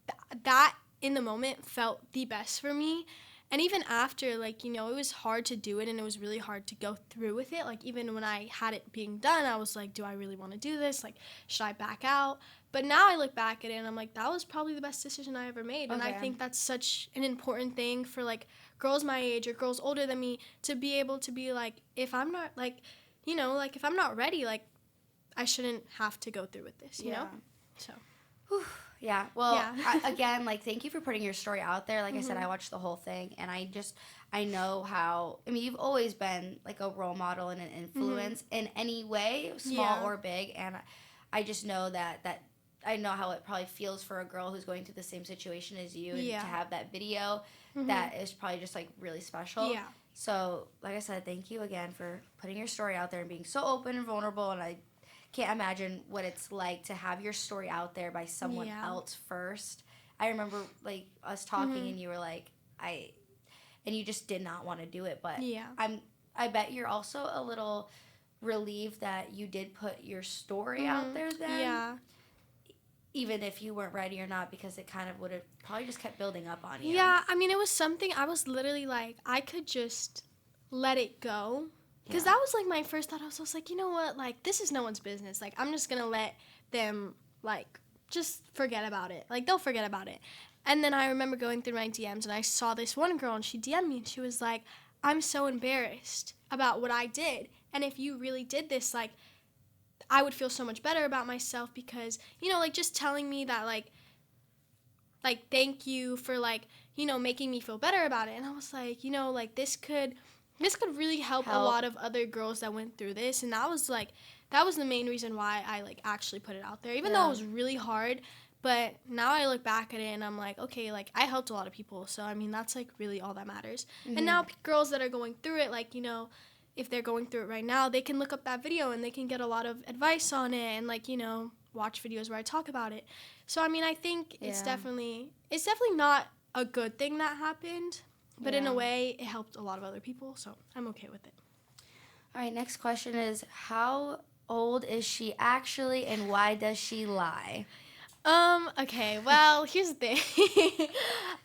Speaker 2: that in the moment felt the best for me. And even after, like, you know, it was hard to do it and it was really hard to go through with it. Like, even when I had it being done, I was like, do I really want to do this? Like, should I back out? But now I look back at it and I'm like, that was probably the best decision I ever made. And I think that's such an important thing for, like, girls my age or girls older than me to be able to be like, if I'm not, like, you know, like, if I'm not ready, like, I shouldn't have to go through with this, you know? So.
Speaker 1: Whew. Yeah. Well, again, like, thank you for putting your story out there. Like I said, I watched the whole thing, and I know how, I mean, you've always been, like, a role model and an influence in any way, small or big, and I just know that I know how it probably feels for a girl who's going through the same situation as you, and to have that video, that is probably just, like, really special. Yeah. So, like I said, thank you again for putting your story out there and being so open and vulnerable, and I can't imagine what it's like to have your story out there by someone else first. I remember, like, us talking and you were like, and you just did not want to do it, but I bet you're also a little relieved that you did put your story out there then. Yeah. Even if you weren't ready or not, because it kind of would have probably just kept building up on you. Yeah, I mean, it was something I was literally like, I could just let it go. Because that was, like, my first thought. I was like, you know what? Like, this is no one's business. Like, I'm just going to let them, like, just forget about it. Like, they'll forget about it. And then I remember going through my DMs, and I saw this one girl, and she DM'd me, and she was like, I'm so embarrassed about what I did. And if you really did this, like, I would feel so much better about myself because, you know, like, just telling me that, like, thank you for, like, you know, making me feel better about it. And I was like, you know, like, this could really help a lot of other girls that went through this. And that was the main reason why I, like, actually put it out there, even though it was really hard. But now I look back at it and I'm like, okay, like, I helped a lot of people. So, I mean, that's, like, really all that matters. And now girls that are going through it, like, you know, if they're going through it right now, they can look up that video and they can get a lot of advice on it and, like, you know, watch videos where I talk about it. So, I mean, I think it's definitely not a good thing that happened. But in a way, it helped a lot of other people, so I'm okay with it. All right, next question is, how old is she actually, and why does she lie? Okay, well, here's the thing.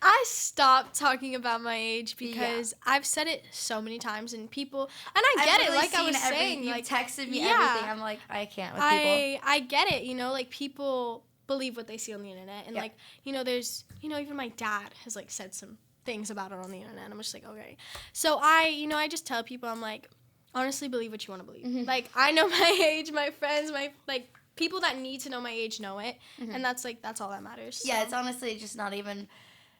Speaker 1: I stopped talking about my age because I've said it so many times, and people, and I get it, like I was saying. You like, texted me everything. I'm like, I can't with people. I get it, you know, like, people believe what they see on the internet, and, like, you know, there's, you know, even my dad has, like, said some things about it on the internet. I'm just like, okay. So I just tell people, I'm like, honestly, believe what you want to believe. Like, I know my age, my friends, my, like, people that need to know my age know it. And that's, like, that's all that matters. So. Yeah, it's honestly just not even,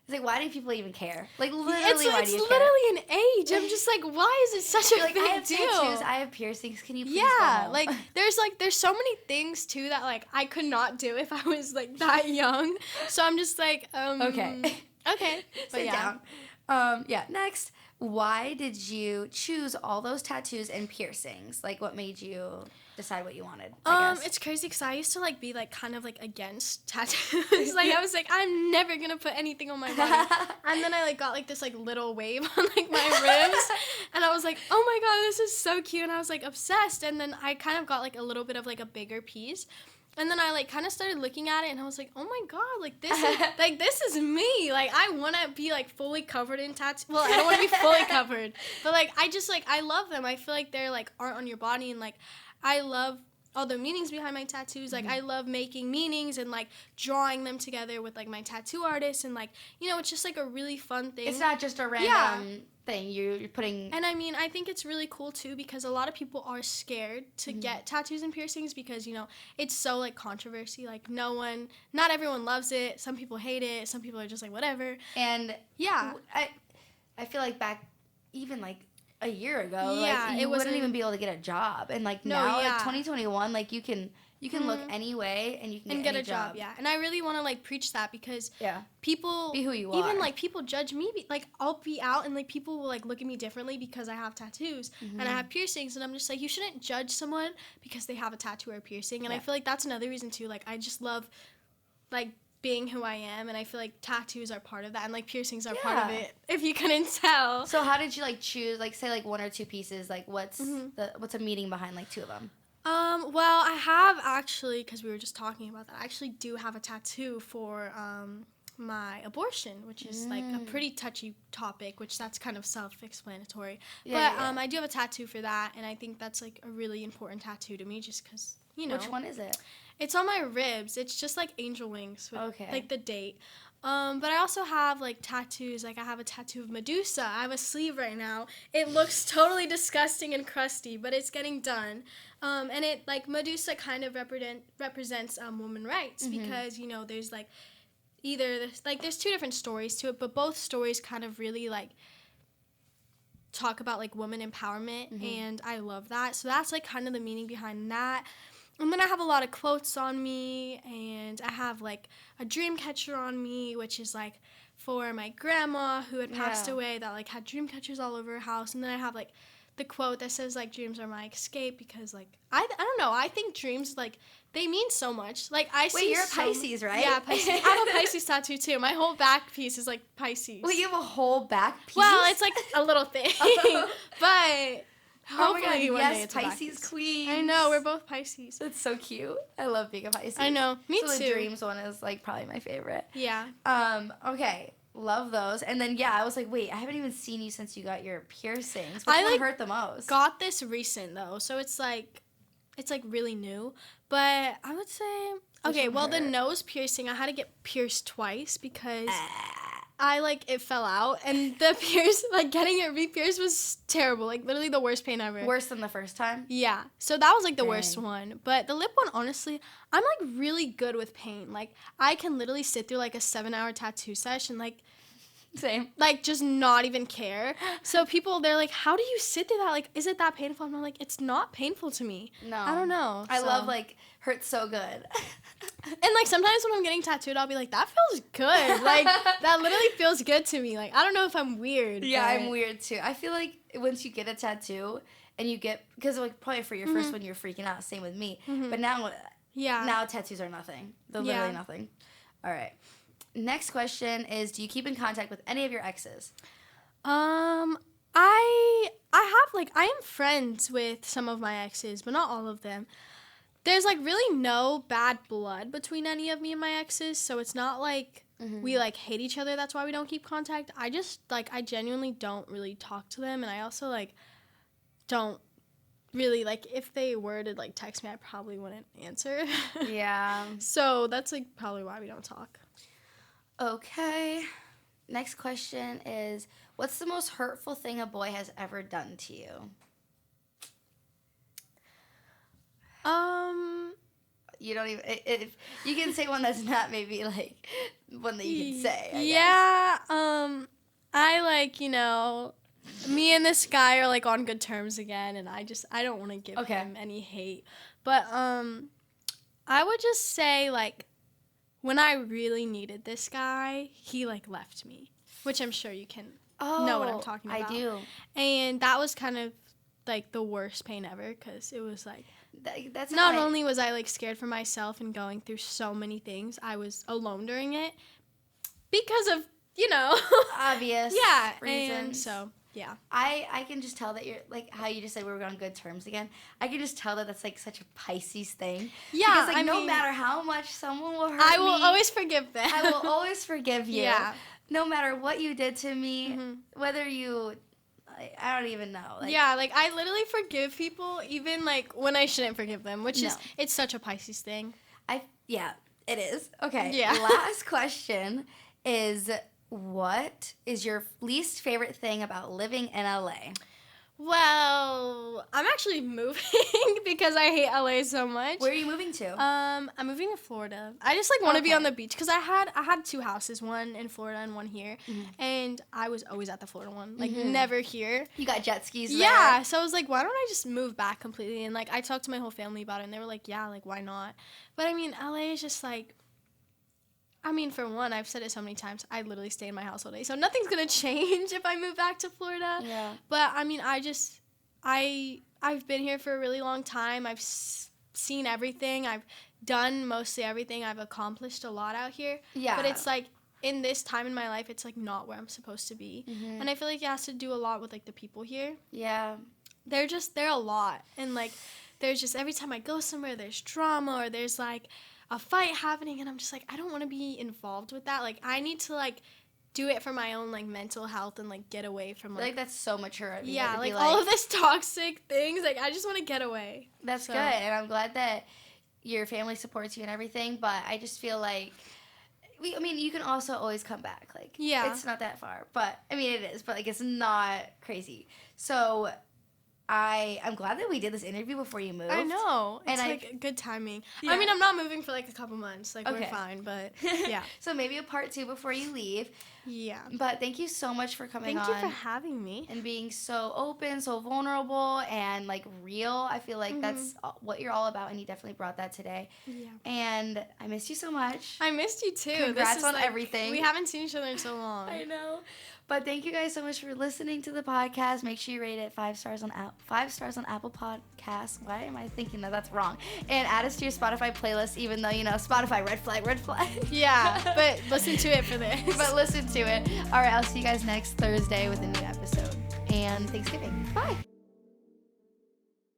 Speaker 1: it's like, why do people even care? Like, literally, why do you care? It's literally an age. I'm just like, why is it such a big deal? I have tattoos, I have piercings, can you please go home? Like, there's so many things, too, that, like, I could not do if I was, like, that young. So I'm just like, okay. Okay. But sit down. Next, why did you choose all those tattoos and piercings? Like, what made you decide what you wanted, I guess? It's crazy because I used to, like, be, like, kind of, like, against tattoos. Like, I was like, I'm never going to put anything on my body. And then I, like, got, like, this, like, little wave on, like, my ribs. And I was like, oh, my God, this is so cute. And I was, like, obsessed. And then I kind of got, like, a little bit of, like, a bigger piece. And then I, like, kind of started looking at it, and I was like, oh, my God, like, this is me. Like, I want to be, like, fully covered in tattoos. Well, I don't want to be fully covered. But, like, I just, like, I love them. I feel like they're, like, art on your body, and, like,
Speaker 2: I love all the meanings behind my tattoos. Like, I love making meanings and, like, drawing them together with, like, my tattoo artist. And, like, you know, it's just, like, a really fun thing.
Speaker 1: It's not just a random thing. You're putting...
Speaker 2: And, I mean, I think it's really cool, too, because a lot of people are scared to get tattoos and piercings because, you know, it's so, like, controversy. Like, not everyone loves it. Some people hate it. Some people are just like, whatever.
Speaker 1: And,
Speaker 2: yeah.
Speaker 1: I feel like back even, like, a year ago,
Speaker 2: yeah,
Speaker 1: like, you wouldn't even be able to get a job. And, like, now, like, 2021, like, you can look any way and you can get a job.
Speaker 2: Yeah. And I really want to, like, preach that because people...
Speaker 1: Be who you are.
Speaker 2: Even, like, people judge me. Like, I'll be out and, like, people will, like, look at me differently because I have tattoos and I have piercings. And I'm just like, you shouldn't judge someone because they have a tattoo or a piercing. And I feel like that's another reason, too. Like, I just love, like, being who I am, and I feel like tattoos are part of that, and like piercings are part of it, if you couldn't tell.
Speaker 1: So how did you like choose, like, say, like, one or two pieces? Like, what's a meaning behind, like, two of them?
Speaker 2: Well, I have actually, because we were just talking about that, I actually do have a tattoo for my abortion, which is like a pretty touchy topic, which that's kind of self-explanatory. But I do have a tattoo for that, and I think that's like a really important tattoo to me, just because, you know.
Speaker 1: Which one is it?
Speaker 2: It's on my ribs. It's just like angel wings with like the date. But I also have like tattoos. Like I have a tattoo of Medusa. I have a sleeve right now. It looks totally disgusting and crusty, but it's getting done. And it like Medusa kind of represents women rights because, you know, there's like there's two different stories to it, but both stories kind of really like talk about like woman empowerment, and I love that. So that's like kind of the meaning behind that. And then I have a lot of quotes on me, and I have, like, a dream catcher on me, which is, like, for my grandma who had passed away that, like, had dream catchers all over her house. And then I have, like, the quote that says, like, dreams are my escape because, like, I don't know. I think dreams, like, they mean so much. Like, I see...
Speaker 1: Wait, you're a Pisces, right?
Speaker 2: Yeah, Pisces. I have a Pisces tattoo, too. My whole back piece is, like, Pisces.
Speaker 1: Wait, you have a whole back piece?
Speaker 2: Well, it's, like, a little thing. But... Hopefully one day it's
Speaker 1: Pisces queen.
Speaker 2: I know, we're both Pisces.
Speaker 1: That's so cute. I love being a Pisces.
Speaker 2: I know, me too.
Speaker 1: So the dreams one is like probably my favorite.
Speaker 2: Yeah.
Speaker 1: Okay, love those. And then I was like, wait, I haven't even seen you since you got your piercings. Which one hurt the most?
Speaker 2: Got this recent though, so it's like really new. But I would say the nose piercing I had to get pierced twice because it fell out, and the getting it re-pierced was terrible, like, literally the worst pain ever.
Speaker 1: Worse than the first time?
Speaker 2: Yeah, so that was, like, the worst one, but the lip one, honestly, I'm, like, really good with pain. Like, I can literally sit through, like, a 7-hour tattoo session, like,
Speaker 1: same.
Speaker 2: Like, just not even care. So people, they're like, how do you sit through that? Like, is it that painful? And I'm like, it's not painful to me.
Speaker 1: No.
Speaker 2: I don't know.
Speaker 1: I love, like, hurts so good.
Speaker 2: And, like, sometimes when I'm getting tattooed, I'll be like, that feels good. Like, that literally feels good to me. Like, I don't know if I'm weird.
Speaker 1: Yeah, I'm weird, too. I feel like once you get a tattoo and you get, because, like, probably for your first one, you're freaking out. Same with me. But now tattoos are nothing. They're literally nothing. All right. Next question is, do you keep in contact with any of your exes?
Speaker 2: I am friends with some of my exes, but not all of them. There's, like, really no bad blood between any of me and my exes, so it's not like we, like, hate each other. That's why we don't keep contact. I just, like, I genuinely don't really talk to them, and I also, like, don't really, like, if they were to, like, text me, I probably wouldn't answer.
Speaker 1: Yeah.
Speaker 2: So that's, like, probably why we don't talk.
Speaker 1: Okay. Next question is, what's the most hurtful thing a boy has ever done to you? You don't even, if you can say one that's not maybe, like, one that you can say, I guess.
Speaker 2: I, like, you know, me and this guy are, like, on good terms again, and I don't want to give him any hate. But, I would just say, like, when I really needed this guy, he, like, left me, which I'm sure you can know what I'm talking about.
Speaker 1: I do.
Speaker 2: And that was kind of, like, the worst pain ever, because it was, like,
Speaker 1: that's
Speaker 2: not only was I, like, scared for myself and going through so many things, I was alone during it because of, you know.
Speaker 1: Obvious reasons.
Speaker 2: And so, yeah.
Speaker 1: I can just tell that you're, like, how you just said we were on good terms again. I can just tell that that's, like, such a Pisces thing.
Speaker 2: Yeah,
Speaker 1: because, like,
Speaker 2: I
Speaker 1: no
Speaker 2: mean,
Speaker 1: matter how much someone will hurt me,
Speaker 2: I will always forgive them.
Speaker 1: I will always forgive you.
Speaker 2: Yeah.
Speaker 1: No matter what you did to me, whether you Like, I don't even know. Like,
Speaker 2: yeah, like I literally forgive people even like when I shouldn't forgive them, which is it's such a Pisces thing.
Speaker 1: Yeah, it is. Okay.
Speaker 2: Yeah.
Speaker 1: Last question is, what is your least favorite thing about living in LA?
Speaker 2: Well, I'm actually moving because I hate LA so much.
Speaker 1: Where are you moving to?
Speaker 2: I'm moving to Florida. I just like want to be on the beach because I had 2 houses, one in Florida and one here, and I was always at the Florida one, like never here.
Speaker 1: You got jet skis there.
Speaker 2: Yeah, so I was like, why don't I just move back completely? And like I talked to my whole family about it, and they were like, yeah, like why not? But I mean, LA is just like, I mean, for one, I've said it so many times, I literally stay in my house all day. So nothing's going to change if I move back to Florida.
Speaker 1: Yeah.
Speaker 2: But, I mean, I've been here for a really long time. I've seen everything. I've done mostly everything. I've accomplished a lot out here.
Speaker 1: Yeah.
Speaker 2: But it's like, in this time in my life, it's like not where I'm supposed to be. And I feel like it has to do a lot with like the people here.
Speaker 1: Yeah.
Speaker 2: They're a lot. And like, there's just, every time I go somewhere, there's drama or there's like a fight happening, and I'm just like, I don't want to be involved with that. Like, I need to like do it for my own like mental health and like get away from like
Speaker 1: that's so mature of you.
Speaker 2: Yeah, like all of this toxic things. Like I just want to get away.
Speaker 1: That's good, and I'm glad that your family supports you and everything. But I just feel like I mean, you can also always come back. Like,
Speaker 2: yeah,
Speaker 1: it's not that far, but I mean, it is. But like, it's not crazy. So I'm glad that we did this interview before you moved.
Speaker 2: I know. It's
Speaker 1: and
Speaker 2: like good timing.
Speaker 1: Yeah.
Speaker 2: I mean, I'm not moving for like a couple months. Like,
Speaker 1: okay.
Speaker 2: We're fine, but yeah.
Speaker 1: So maybe a part 2 before you leave.
Speaker 2: Yeah.
Speaker 1: But thank you so much for coming on.
Speaker 2: Thank you for having me.
Speaker 1: And being so open, so vulnerable, and like real. I feel like that's what you're all about, and you definitely brought that today.
Speaker 2: Yeah.
Speaker 1: And I missed you so much.
Speaker 2: I missed you too.
Speaker 1: Congrats
Speaker 2: this is
Speaker 1: on
Speaker 2: like,
Speaker 1: everything.
Speaker 2: We haven't seen each other in so long.
Speaker 1: I know. But thank you guys so much for listening to the podcast. Make sure you rate it 5 stars on Apple Podcasts. Why am I thinking that that's wrong? And add us to your Spotify playlist, even though, you know, Spotify, red flag.
Speaker 2: Yeah, but listen to it for this.
Speaker 1: But listen to it. All right, I'll see you guys next Thursday with a new episode. And Thanksgiving. Bye.